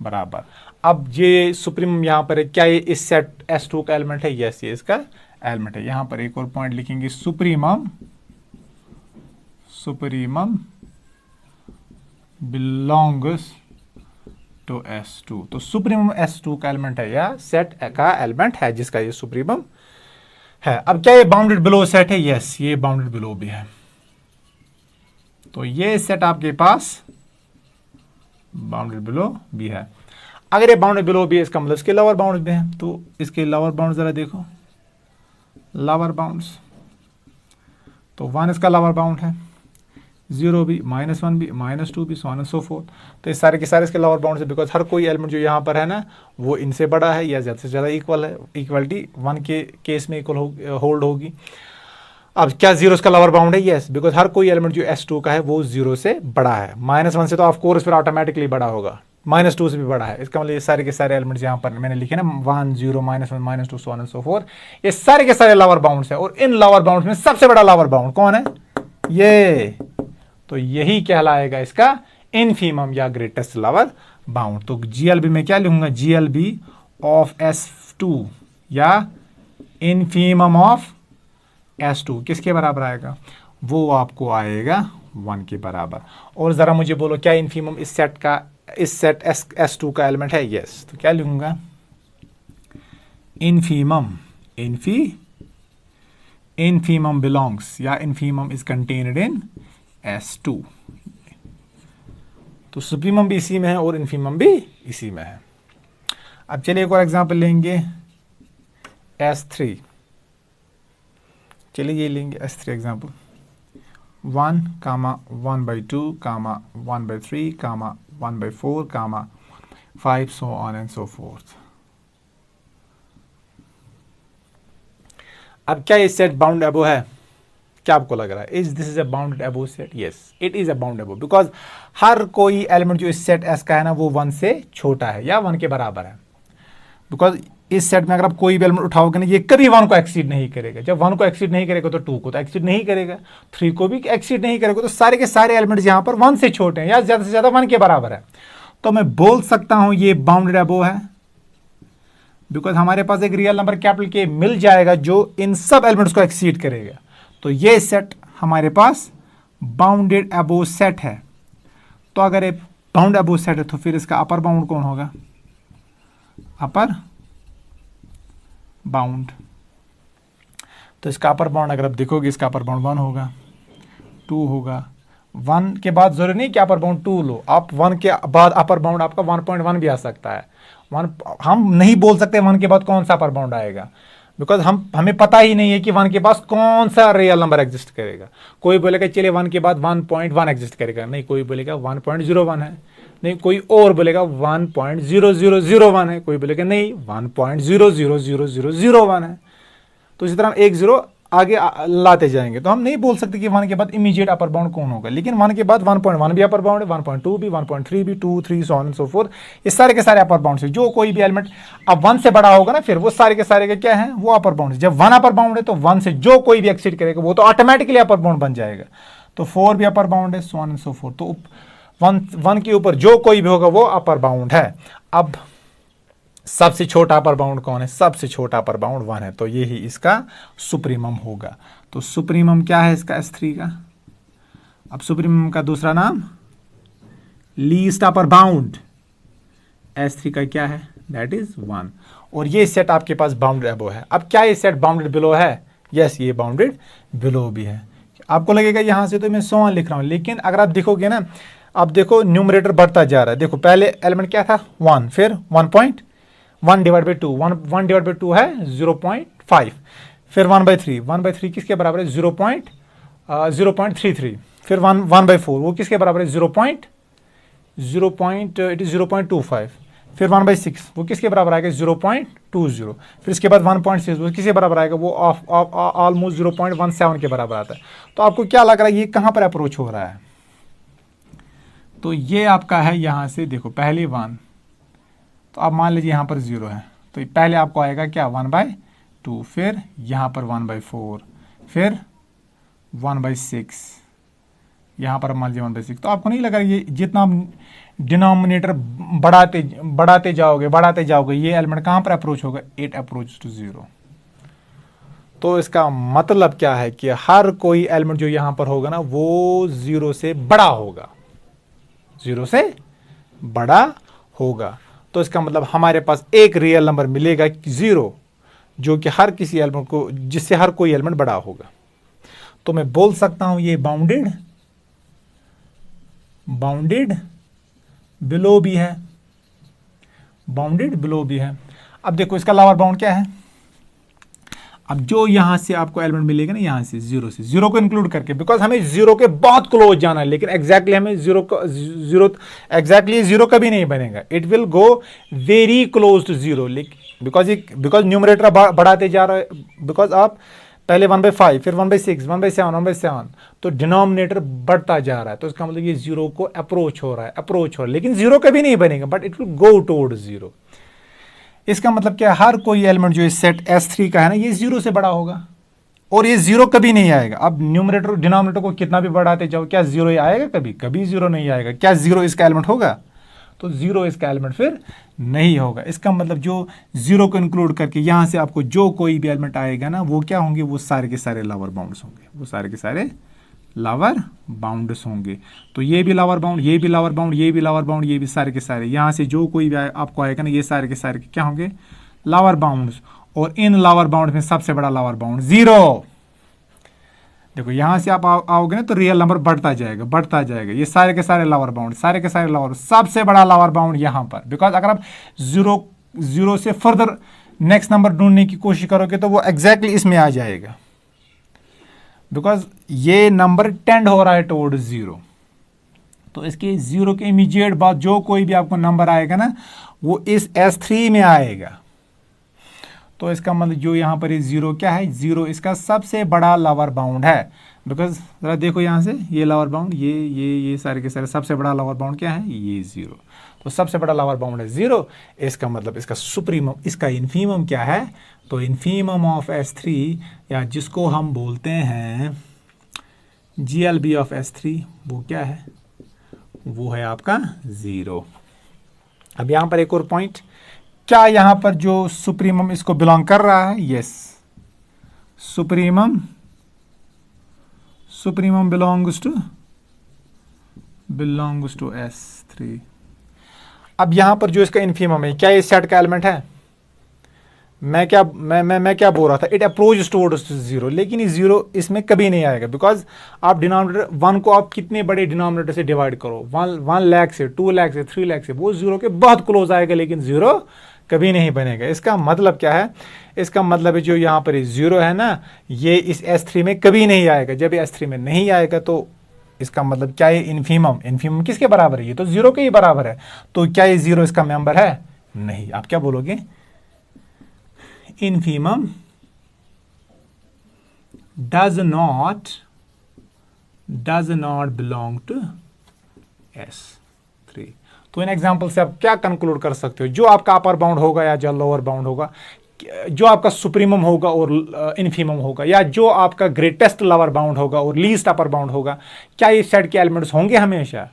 बराबर। अब ये सुप्रीमम यहाँ पर है, क्या ये इस सेट S2 का एलिमेंट है? यस, ये इसका एलिमेंट है। यहाँ पर एक और पॉइंट लिखेंगे, सुप्रीमम बिलोंग्स टू S2। तो सुप्रीमम S2 का एलिमेंट है या सेट का एलिमेंट है जिसका ये सुप्रीमम है। अब क्या ये बाउंडेड बिलो सेट है? यस, ये बाउंडेड बिलो भी है। तो ये सेट आपके पास बाउंडेड बिलो भी है। अगर ये बाउंडेड बिलो भी है, इसका मतलब इसके लोअर बाउंड्स भी हैं। तो इसके लोअर बाउंड जरा देखो, लोअर बाउंड्स, तो 1 इसका लोअर बाउंड है, 0 भी, -1 भी, -2 भी, so on and so fourth. तो ये सारे के सारे इसके लोअर बाउंड्स है, बिकॉज हर कोई एलिमेंट जो यहाँ पर है ना वो इनसे बड़ा है या ज़्यादा से ज़्यादा इक्वल है। इक्वलिटी 1 के केस में इक्वल होल्ड होगी। अब क्या 0 इसका लोअर बाउंड है? यस, बिकॉज हर कोई एलिमेंट जो S2 का है वो 0 से बड़ा है। -1 से तो ऑफ कोर्स फिर ऑटोमेटिकली बड़ा होगा, -2 से भी बड़ा है। इसका मतलब ये सारे के सारे एलिमेंट्स यहाँ पर मैंने लिखे ना 1, 0, -1, -2, so on and so fourth, ये सारे के सारे लोअर बाउंड्स है। और इन लोअर बाउंड्स में सबसे बड़ा लोअर बाउंड कौन है? ये। तो यही कहलाएगा इसका इनफीमम या ग्रेटेस्ट लोअर बाउंड। तो GLB में क्या लिखूंगा? GLB ऑफ S2 या इनफीमम ऑफ S2 किसके बराबर आएगा? वो आपको आएगा 1 के बराबर। और जरा मुझे बोलो, क्या इनफीमम इस सेट S2 का एलिमेंट है? यस। तो क्या लिखूंगा? इनफीमम बिलोंग्स या infimum is contained in S2। तो सुप्रीमम भी इसी में है और इनफीमम भी इसी में है। अब चलिए एक और एग्जांपल लेंगे, S3। चलिए ये लेंगे S3 example, 1, 1/2, 1/3, 1/4, 5, so on and so forth। अब क्या ये सेट बाउंड अबो है? क्या आपको लग रहा है? This is a bounded above set? Yes, it is a bound above, because हर कोई एलिमेंट जो इस सेट S का है ना वो 1 से छोटा है या 1 के बराबर है। बिकॉज इस सेट में अगर आप कोई भी एलिमेंट उठाओगे ना, ये कभी 1 को एक्सीड नहीं करेगा। जब 1 को एक्सीड नहीं करेगा तो 2 को तो एक्सीड नहीं करेगा, 3 को भी एक्सीड नहीं करेगा। तो सारे के सारे एलिमेंट्स यहाँ पर 1 से छोटे हैं या ज्यादा से ज्यादा 1 के बराबर है। तो मैं बोल सकता हूं ये बाउंडेड अबो है, बिकॉज हमारे पास एक रियल नंबर कैपिटल K मिल जाएगा जो इन सब एलिमेंट्स को एक्सीड करेगा। तो ये सेट हमारे पास बाउंडेड अबो सेट है। तो अगर ये बाउंड अबो सेट है तो फिर इसका अपर बाउंड कौन होगा? Upper bound. तो इसका अपर बाउंड अगर आप देखोगे, इसका अपर बाउंड 1 होगा, 2 होगा। 1 के बाद जरूरी नहीं कि अपर बाउंड 2 लो, आप 1 के बाद अपर बाउंड आपका 1.1 भी आ सकता है। 1 हम नहीं बोल सकते 1 के बाद कौन सा अपर बाउंड आएगा, बिकॉज हमें पता ही नहीं है कि 1 के पास कौन सा रियल नंबर एग्जिस्ट करेगा। कोई बोलेगा चलिए 1 के बाद 1.1 एग्जिस्ट करेगा, नहीं कोई बोलेगा 1.01 है, नहीं कोई और बोलेगा 1.0001 है, कोई बोलेगा नहीं 1.000001 है। तो इसी तरह 1 0 आगे लाते जाएंगे, तो हम नहीं बोल सकते कि 1 के बाद इमीडिएट अपर बाउंड कौन होगा, लेकिन 1 के बाद 1.1 भी अपर बाउंड है, 1.2 भी, 1.3 भी, 2, 3 so on and so fourth, ये सारे के सारे अपर बाउंड है। जो कोई भी एलिमेंट अब 1 से बड़ा होगा ना, फिर वो सारे के सारे के क्या है, वो अपर बाउंड है। जब 1 अपर बाउंड है तो 1 से जो कोई भी एक्सीड करेगा वो तो ऑटोमेटिकली अपर बाउंड बन जाएगा। तो 4 भी अपर बाउंड है, so on and so fourth. तो 1 के ऊपर जो कोई भी होगा वो अपर बाउंड है। अब सबसे छोटा अपर बाउंड कौन है? सबसे छोटा अपर बाउंड 1 है, तो ये ही इसका सुप्रीमम होगा। तो सुप्रीमम क्या है इसका? S3 का। अब सुप्रीमम का दूसरा नाम लीस्ट अपर बाउंड S3 का क्या है? That is 1। और ये सेट आपके पास बाउंडेड अबो है। अब क्या ये सेट बाउंडेड बिलो है? यस, ये बाउंडेड बिलो भी है। आपको लगेगा यहां से तो मैं 100 लिख रहा हूं, लेकिन अगर आप देखोगे ना, अब देखो न्यूमरेटर बढ़ता जा रहा है। देखो पहले एलिमेंट क्या था? 1, फिर 1 डिवाइड बाई 2, 1 डिवाइड बाई 2 है 0.5, फिर 1/3, 1/3 किसके बराबर है? 0.33, फिर 1/4 वो किसके बराबर है? 0.25, फिर 1/6 वो किसके बराबर आएगा? 0.20, फिर इसके बाद 1.6 वो किसके बराबर आएगा? वो ऑलमोस्ट 0.17 के बराबर आता है। तो आपको क्या लग रहा है ये कहां पर अप्रोच हो रहा है? तो ये आपका है यहां से, देखो पहले 1, तो आप मान लीजिए यहां पर 0 है, तो पहले आपको आएगा क्या? 1/2, फिर यहां पर 1/4, फिर 1/6, यहां पर मान लीजिए 1/6। तो आपको नहीं लग रहा ये जितना डिनोमिनेटर बढ़ाते जाओगे ये एलिमेंट कहां पर अप्रोच होगा? It approach to 0। तो इसका मतलब क्या है कि हर कोई एलिमेंट जो यहां पर होगा ना वो 0 से बड़ा होगा, 0 से बड़ा होगा। तो इसका मतलब हमारे पास एक रियल नंबर मिलेगा 0, जो कि हर किसी एलिमेंट को, जिससे हर कोई एलिमेंट बड़ा होगा। तो मैं बोल सकता हूं ये बाउंडेड बिलो भी है, बाउंडेड बिलो भी है। अब देखो इसका लोअर बाउंड क्या है? अब जो यहां से आपको एलिमेंट मिलेगा ना, यहां से 0 को इंक्लूड करके, बिकॉज हमें 0 के बहुत क्लोज जाना है, लेकिन एग्जैक्टली हमें 0 एग्जैक्टली 0 कभी नहीं बनेगा। It will go very close to 0, लेकिन बिकॉज न्यूमरेटर बढ़ाते जा रहा है, बिकॉज आप पहले 1/5, फिर 1/6, 1/7, 1/7, तो डिनोमिनेटर बढ़ता जा रहा है। तो इसका मतलब ये 0 को अप्रोच हो रहा है, लेकिन 0 कभी नहीं बनेगा, but it will go toward 0। इसका मतलब क्या है? हर कोई एलिमेंट जो इस सेट S3 का है ना, ये 0 से बड़ा होगा, और ये 0 कभी नहीं आएगा। अब न्यूमरेटर डिनोमिनेटर को कितना भी बढ़ाते जाओ, क्या 0 आएगा? कभी 0 नहीं आएगा। क्या 0 इसका एलिमेंट होगा? तो 0 इसका एलिमेंट फिर नहीं होगा। इसका मतलब जो 0 को इंक्लूड करके यहां से आपको जो कोई भी एलिमेंट आएगा ना, वो क्या होंगे? वो सारे के सारे लोअर बाउंड्स होंगे, वो सारे के सारे लोअर बाउंड्स होंगे। तो ये भी लोअर बाउंड, ये भी लोअर बाउंड, ये भी लोअर बाउंड, ये भी सारे के सारे, यहां से जो कोई भी आपको आएगा ना, ये सारे के सारे क्या होंगे? Lower bounds. और इन लोअर बाउंड में सबसे बड़ा लोअर बाउंड 0। देखो यहां से आप आओगे ना तो रियल नंबर बढ़ता जाएगा। ये सारे के सारे लोअर बाउंड, सारे के सारे लोअर, सबसे बड़ा लोअर बाउंड यहां पर। बिकॉज अगर आप 0 से फर्दर नेक्स्ट नंबर ढूंढने की कोशिश करोगे तो वो एग्जैक्टली इसमें आ जाएगा, बिकॉज ये नंबर टेंड हो रहा है टुवर्ड 0। तो इसके 0 के इमीडिएट बाद जो कोई भी आपको नंबर आएगा ना, वो इस S3 में आएगा। तो इसका मतलब जो यहाँ पर 0 क्या है? 0 इसका सबसे बड़ा लोअर बाउंड है। बिकॉज जरा देखो यहाँ से, ये लोअर बाउंड, ये सारे के सारे, सबसे बड़ा लोअर बाउंड क्या है? ये 0। तो सबसे बड़ा लोअर बाउंड है 0। इसका मतलब इसका सुप्रीमम, इसका इन्फीमम क्या है? तो इन्फीमम ऑफ S3, या जिसको हम बोलते हैं GLB ऑफ S3, वो क्या है? वो है आपका 0। अब यहां पर एक और पॉइंट, क्या यहां पर जो सुप्रीमम इसको बिलोंग कर रहा है? Yes, supremum belongs to S3। अब यहां पर जो इसका इन्फीमम है, क्या ये सेट का एलिमेंट है? मैं क्या बोल रहा था? इट अप्रोच टुवर्ड्स 0, लेकिन ये 0 इसमें कभी नहीं आएगा। बिकॉज आप डिनोमिनेटर 1 को आप कितने बड़े डिनोमिनेटर से डिवाइड करो, 1 लाख से, 2 लाख से, 3 लाख से, वो 0 के बहुत क्लोज आएगा, लेकिन 0 कभी नहीं बनेगा। इसका मतलब क्या है? इसका मतलब है जो यहाँ पर 0 है ना, ये इस S3 में कभी नहीं आएगा। जब ये S3 में नहीं आएगा तो इसका मतलब क्या है? इन्फीमम किसके बराबर है? ये तो 0 के ही बराबर है। तो क्या ये 0 इसका मेंबर है? नहीं। आप क्या बोलोगे? Infimum does not belong to S3। तो इन एग्जाम्पल से आप क्या कंक्लूड कर सकते हो, जो आपका अपर बाउंड होगा या जो लोअर बाउंड होगा, जो आपका सुप्रीमम होगा और इन्फीमम होगा, या जो आपका ग्रेटेस्ट लोअर बाउंड होगा और लीस्ट अपर बाउंड होगा, क्या ये सेट के एलिमेंट्स होंगे हमेशा?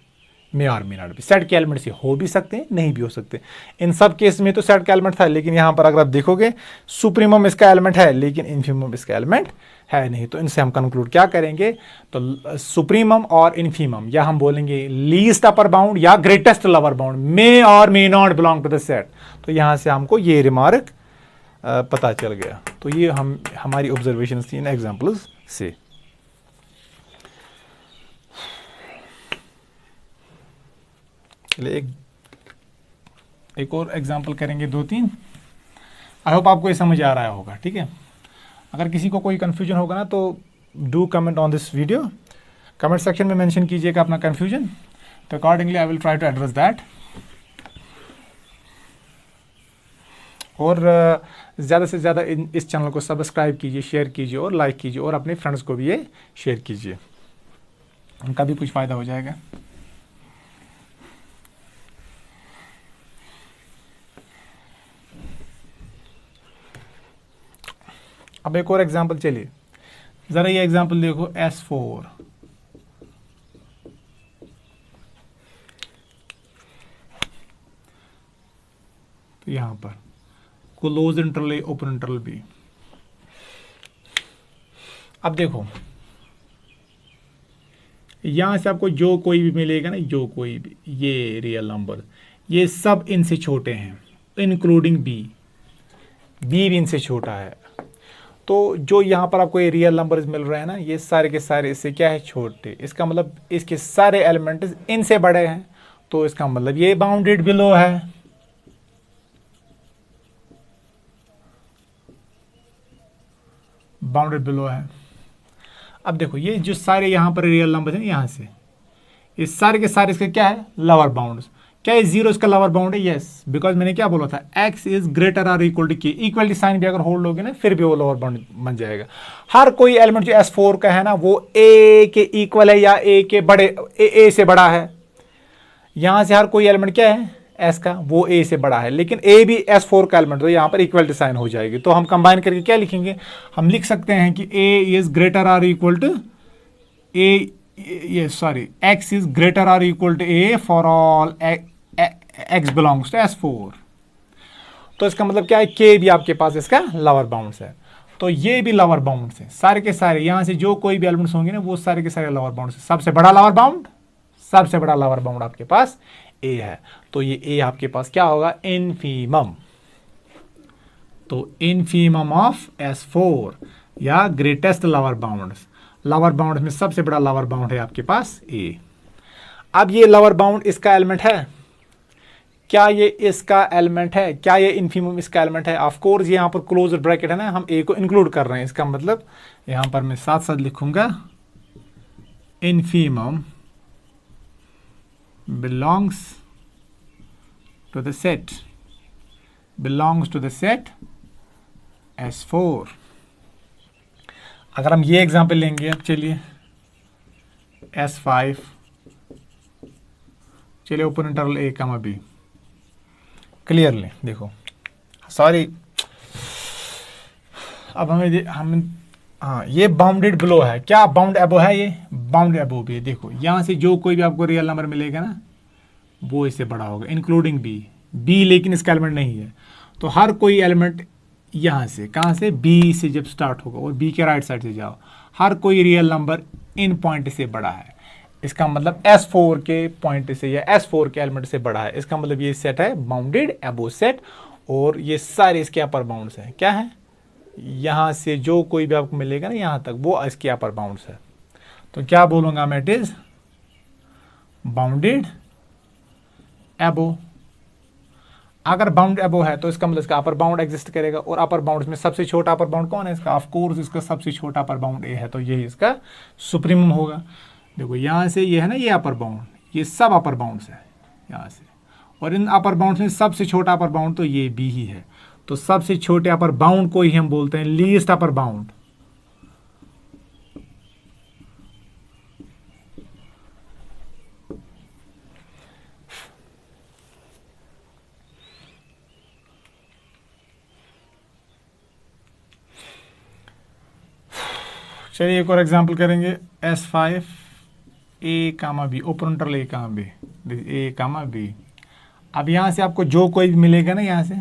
मे और मे नॉट बी। सेट के एलिमेंट्स हो भी सकते हैं, नहीं भी हो सकते। इन सब केस में तो सेट का एलिमेंट था, लेकिन यहां पर अगर आप देखोगे सुप्रीमम इसका एलिमेंट है लेकिन इन्फीमम इसका एलिमेंट है नहीं। तो इनसे हम कंक्लूड क्या करेंगे, तो सुप्रीमम और इन्फीमम, या हम बोलेंगे लीस्ट अपर बाउंड या ग्रेटेस्ट लोअर बाउंड, मे और may not belong to the set. तो यहां से हमको ये रिमार्क पता चल गया। तो ये हमारी ऑब्जर्वेशन थी इन एग्जाम्पल्स से। चलिए एक और एग्जाम्पल करेंगे, 2-3। आई होप आपको ये समझ आ रहा होगा, ठीक है। अगर किसी को कोई कन्फ्यूजन होगा ना तो do comment on this video, comment section में मेंशन कीजिएगा अपना कन्फ्यूजन, तो accordingly I will try to address that. और ज़्यादा से ज़्यादा इस चैनल को सब्सक्राइब कीजिए, शेयर कीजिए और लाइक कीजिए, और अपने फ्रेंड्स को भी ये शेयर कीजिए, उनका भी कुछ फ़ायदा हो जाएगा। अब एक और एग्जांपल, चलिए ज़रा ये एग्जांपल देखो, S4। तो यहां पर क्लोज इंटरवल ए, ओपन इंटरवल बी। अब देखो यहां से आपको जो कोई भी मिलेगा ना, जो कोई भी, ये रियल नंबर, ये सब इनसे छोटे हैं, इंक्लूडिंग बी। बी भी इनसे छोटा है। तो जो यहाँ पर आपको ये रियल नंबर्स मिल रहे हैं ना, ये सारे के सारे इससे क्या है, छोटे। इसका मतलब इसके सारे एलिमेंट्स इनसे बड़े हैं, तो इसका मतलब ये बाउंडेड बिलो है। बाउंडेड बिलो है। अब देखो ये जो सारे यहाँ पर रियल नंबर्स हैं, यहाँ से ये सारे के सारे इसके क्या है, लोअर बाउंड्स। क्या ये 0 इसका लोअर बाउंड है? यस, बिकॉज मैंने क्या बोला था, x इज ग्रेटर और equal to k। Equality sign भी अगर होल्ड होगी ना, फिर भी वो लोअर बाउंड बन जाएगा। हर कोई एलिमेंट जो S4 का है ना, वो a के इक्वल है या a के बड़े, a से बड़ा है। यहां से हर कोई एलिमेंट क्या है, s का, वो a से बड़ा है, लेकिन a भी S4 का एलिमेंट, तो यहां पर इक्वलिटी साइन हो जाएगी। तो हम कंबाइन करके क्या लिखेंगे, हम लिख सकते हैं कि a इज ग्रेटर और इक्वल टू a, ये सॉरी, x इज ग्रेटर और equal to a for all x belongs to S4। तो इसका मतलब क्या है, k भी आपके पास इसका लोअर बाउंड्स है। तो ये भी लोअर बाउंड्स है, सारे के सारे यहां से जो कोई भी एलिमेंट्स होंगे ना, वो सारे के सारे लोअर बाउंड्स है। सबसे बड़ा लोअर बाउंड, सबसे बड़ा लोअर बाउंड आपके पास a है। तो ये a आपके पास क्या होगा, इनफीमम। तो इनफीमम ऑफ S4 या greatest lower bounds. Lower bound में सबसे बड़ा लोअर बाउंड है आपके पास a। अब ये लोअर बाउंड इसका एलिमेंट है, क्या ये इसका एलिमेंट है? क्या ये इनफीमम इसका एलिमेंट है? ऑफ कोर्स यहाँ पर क्लोज ब्रैकेट है ना, हम ए को इंक्लूड कर रहे हैं। इसका मतलब यहाँ पर मैं साथ साथ लिखूंगा, infimum belongs to the set, belongs to the set S4। अगर हम ये एग्जांपल लेंगे, अब चलिए S5, चलिए ओपन इंटरवल ए कमा बी, क्लियरली देखो, सॉरी अब हम हाँ, ये बाउंडेड बिलो है। क्या बाउंड एबो है? ये बाउंड एबो भी है। देखो यहाँ से जो कोई भी आपको रियल नंबर मिलेगा ना, वो इससे बड़ा होगा, इंक्लूडिंग बी। बी लेकिन इसका एलिमेंट नहीं है। तो हर कोई एलिमेंट यहाँ से, कहाँ से, बी से जब स्टार्ट होगा और बी के राइट साइड से जाओ, हर कोई रियल नंबर इन पॉइंट से बड़ा है। इसका मतलब S4 के पॉइंट से या S4 के एलिमेंट से बड़ा है। इसका मतलब ये सेट है बाउंडेड एबो सेट, और ये सारे इसके अपर बाउंड्स हैं। क्या है, यहाँ से जो कोई भी आपको मिलेगा ना यहाँ तक, वो इसके अपर बाउंड्स है। तो क्या बोलूँगा मैं, इट इज बाउंडेड एबो। अगर बाउंड एबो है तो इसका मतलब इसका अपर बाउंड एग्जिस्ट करेगा, और अपर बाउंड में सबसे छोटा अपर बाउंड कौन है इसका? ऑफ कोर्स इसका सबसे छोटा अपर बाउंड ए है, तो यही इसका सुप्रीमम होगा। देखो यहाँ से ये है ना, ये अपर बाउंड, ये सब अपर बाउंड्स है यहाँ से, और इन अपर बाउंड्स में सबसे छोटा अपर बाउंड तो ये बी ही है। तो सबसे छोटे अपर बाउंड को ही हम बोलते हैं लीस्ट अपर बाउंड। चलिए एक और एग्जांपल करेंगे। S5 A comma b, open interval A comma b, A comma b. अब यहाँ से आपको जो कोई भी मिलेगा ना, यहाँ से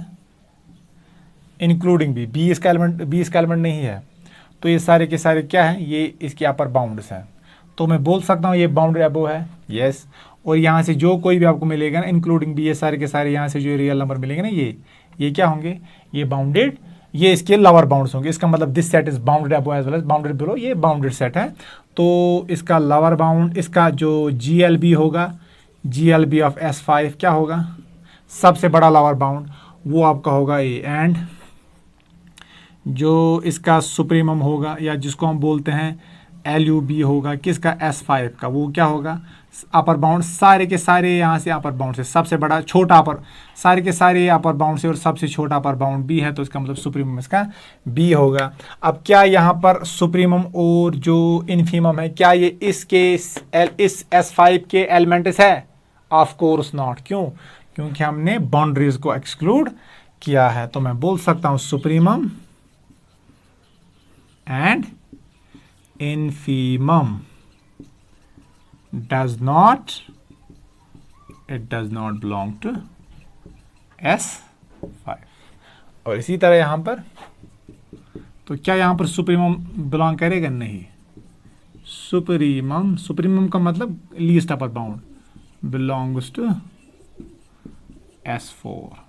इंक्लूडिंग बी इसका एलिमेंट नहीं है, तो ये सारे के सारे क्या है, ये इसके अपर बाउंड्स हैं। तो मैं बोल सकता हूँ ये बाउंड्री अबव है, यस। और यहाँ से जो कोई भी आपको मिलेगा ना इंक्लूडिंग बी, ये सारे के सारे यहाँ से जो रियल नंबर मिलेंगे ना, ये क्या होंगे, ये बाउंडेड, ये इसके लोअर बाउंड्स होंगे। इसका मतलब this set is bounded above as well as bounded below, ये बाउंडेड सेट है। तो इसका लोअर बाउंड, इसका जो GLB होगा, GLB ऑफ S5 क्या होगा, सबसे बड़ा लोअर बाउंड वो आपका होगा ए। एंड जो इसका सुप्रीमम होगा, या जिसको हम बोलते हैं LUB होगा किसका, S5 का, वो क्या होगा, अपर बाउंड। सारे के सारे यहाँ से अपर बाउंड से सबसे बड़ा, छोटा अपर, सारे के सारे अपर बाउंड से, और सबसे छोटा अपर बाउंड B है, तो इसका मतलब सुप्रीमम इसका B होगा। अब क्या यहाँ पर सुप्रीमम और जो इन्फीमम है, क्या ये इस S5 के एलिमेंट्स है? Of course not. क्यों? क्योंकि हमने बाउंड्रीज को एक्सक्लूड किया है। तो मैं बोल सकता हूँ supremum and infimum does not belong to S5। और इसी तरह यहां पर, तो क्या यहां पर सुप्रीमम बिलोंग करेगा? नहीं। सुप्रीमम का मतलब least upper bound belongs to S4।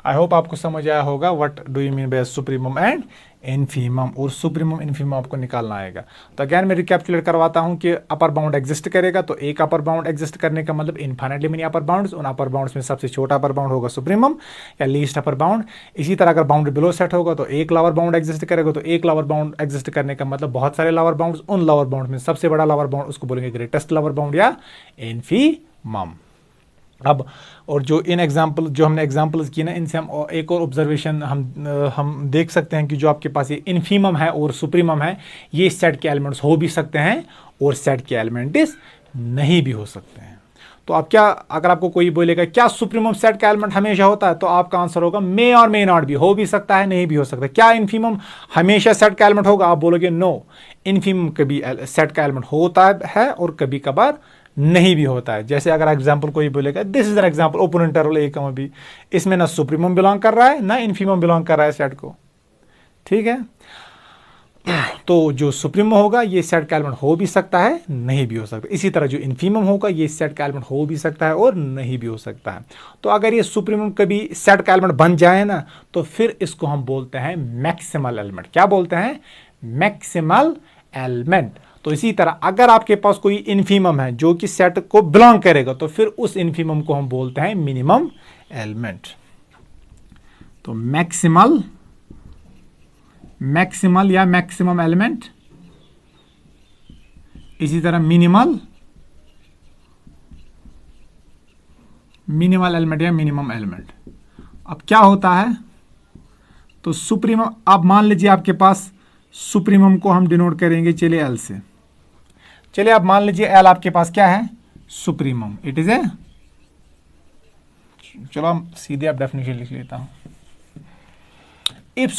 I hope आपको समझ आया होगा what do you mean by supremum and infimum. और सुप्रीमम इन्फीमम आपको निकालना आएगा। तो अगेन मैं रिकैप्चुलेट करवाता हूं कि अपर बाउंड एग्जिस्ट करेगा, तो एक अपर बाउंड एग्जिस्ट करने का मतलब इनफाइनाइटली मेनी अपर बाउंड्स। उन अपर बाउंड्स में सबसे छोटा अपर बाउंड होगा सुप्रीमम या लीस्ट अपर बाउंड। इसी तरह अगर बाउंड्री बिलो सेट होगा तो एक लोअर बाउंड एग्जिस्ट करेगा, तो एक लोअर बाउंड एग्जिस्ट करने का मतलब बहुत सारे लोअर बाउंड्स। उन लोअर बाउंड में सबसे बड़ा लोअर बाउंड उसको बोलेंगे ग्रेटेस्ट लोअर बाउंड या इन्फीमम। अब और जो इन एग्जाम्पल जो हमने एग्जाम्पल्स किए ना, इनसे हम एक और ऑब्जर्वेशन हम देख सकते हैं कि जो आपके पास ये इन्फीमम है और सुप्रीमम है, ये सेट के एलिमेंट्स हो भी सकते हैं और सेट के एलिमेंट्स नहीं भी हो सकते हैं। तो अब क्या, अगर आपको कोई बोलेगा क्या सुप्रीमम सेट का एलिमेंट हमेशा होता है, तो आपका आंसर होगा मे और मे नॉट भी, हो भी सकता है नहीं भी हो सकता है। क्या इन्फीमम हमेशा सेट का एलिमेंट होगा? आप बोलोगे नो, इन्फीमम कभी सेट का एलिमेंट होता है और कभी कभार नहीं भी होता है। जैसे अगर एग्जांपल कोई बोलेगा this is an example open interval a comma b, इसमें ना सुप्रीमम बिलोंग कर रहा है ना इन्फीमम बिलोंग कर रहा है सेट को, ठीक है। तो जो सुप्रीमम होगा ये सेट का एलिमेंट हो भी सकता है नहीं भी हो सकता। इसी तरह जो इन्फीमम होगा ये सेट का एलिमेंट हो भी सकता है और नहीं भी हो सकता है। तो अगर ये सुप्रीमम कभी सेट का एलिमेंट बन जाए ना, तो फिर इसको हम बोलते हैं मैक्सिमल एलिमेंट। क्या बोलते हैं? Maximal element. तो इसी तरह अगर आपके पास कोई इन्फीमम है जो कि सेट को बिलोंग करेगा, तो फिर उस इन्फीमम को हम बोलते हैं मिनिमम एलिमेंट। तो मैक्सिमल या मैक्सिमम एलिमेंट, इसी तरह मिनिमल एलिमेंट या मिनिमम एलिमेंट। अब क्या होता है, तो सुप्रीमम, अब मान लीजिए आपके पास सुप्रीमम को हम डिनोट करेंगे, चलिए एल से। चलिए अब मान लीजिए एल आपके पास क्या है? सुप्रीमम। इट इज ए, चलो हम सीधे आप डेफिनेशन लिख लेता हूं। इफ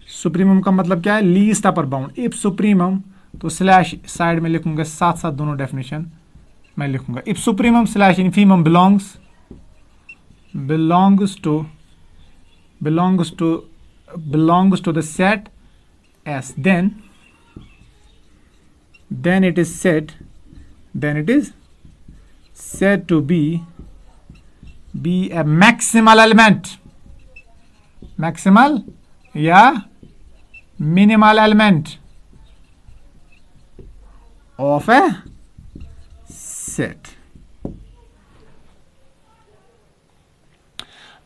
सुप्रीमम का मतलब क्या है? Least upper bound. If supremum, तो स्लैश साइड में लिखूंगा, साथ साथ दोनों डेफिनेशन मैं लिखूंगा। If supremum slash infimum belongs to the set S, then it is said to be a maximal element, maximal या minimal element of a set।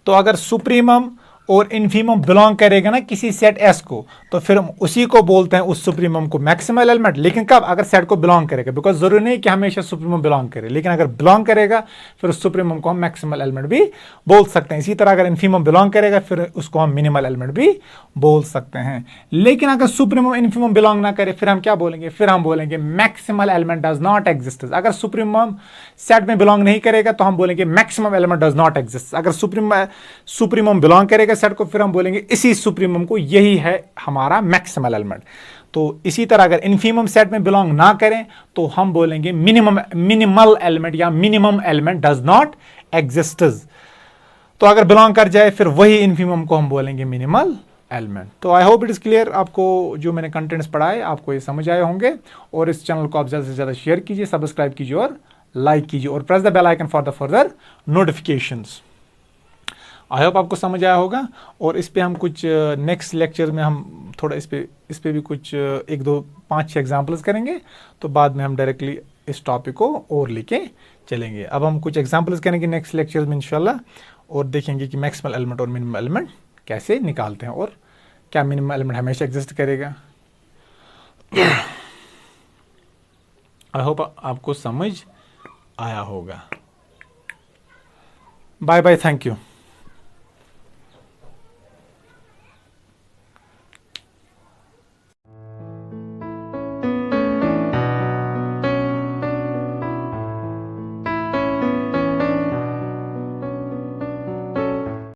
तो अगर सुप्रीमम और इन्फीमम बिलोंग करेगा ना किसी सेट एस को, तो फिर हम उसी को बोलते हैं, उस सुप्रीमम को मैक्सिमल एलिमेंट। लेकिन कब? अगर सेट को बिलोंग करेगा, बिकॉज जरूरी नहीं कि हमेशा सुप्रीमम बिलोंग करे, लेकिन अगर बिलोंग करेगा फिर उस सुप्रीमम को हम मैक्सिमल एलिमेंट भी बोल सकते हैं। इसी तरह अगर इन्फीमम बिलोंग करेगा फिर उसको हम मिनिमल एलिमेंट भी बोल सकते हैं। लेकिन अगर सुप्रीमम इन्फीमम बिलोंग ना करे, फिर हम क्या बोलेंगे? फिर हम बोलेंगे maximal element does not exist. अगर सुप्रीमम सेट में बिलोंग नहीं करेगा तो हम बोलेंगे maximum element does not exist. अगर सुप्रीमम बिलोंग करेगा सेट को फिर हम बोलेंगे इसी सुप्रीमम को, यही है हमारा मैक्सिमल एलिमेंट। तो इसी तरह अगर इन्फीमम सेट में बिलोंग ना करें तो हम बोलेंगे मिनिमल एलिमेंट या minimum element does not exist. तो अगर बिलोंग कर जाए फिर वही इन्फीमम को हम बोलेंगे मिनिमल एलिमेंट। तो I hope it is clear, आपको जो मैंने कंटेंट्स पढ़ाए आपको ये समझ आए होंगे। और इस चैनल को आप ज़्यादा से ज़्यादा शेयर कीजिए, सब्सक्राइब कीजिए और लाइक कीजिए और press the bell icon for the further notifications. I hope आपको समझ आया होगा। और इस पे हम कुछ नेक्स्ट लेक्चर में हम थोड़ा इस पे भी कुछ 1 2 5 6 एग्जांपल्स करेंगे। तो बाद में हम डायरेक्टली इस टॉपिक को और लेके चलेंगे। अब हम कुछ एग्जांपल्स करेंगे नेक्स्ट लेक्चर में इंशाल्लाह, और देखेंगे कि मैक्सिमल एलिमेंट और मिनिमम एलिमेंट कैसे निकालते हैं और क्या मिनिमम एलिमेंट हमेशा एग्जिस्ट करेगा। आई होप आपको समझ आया होगा। Bye bye, thank you.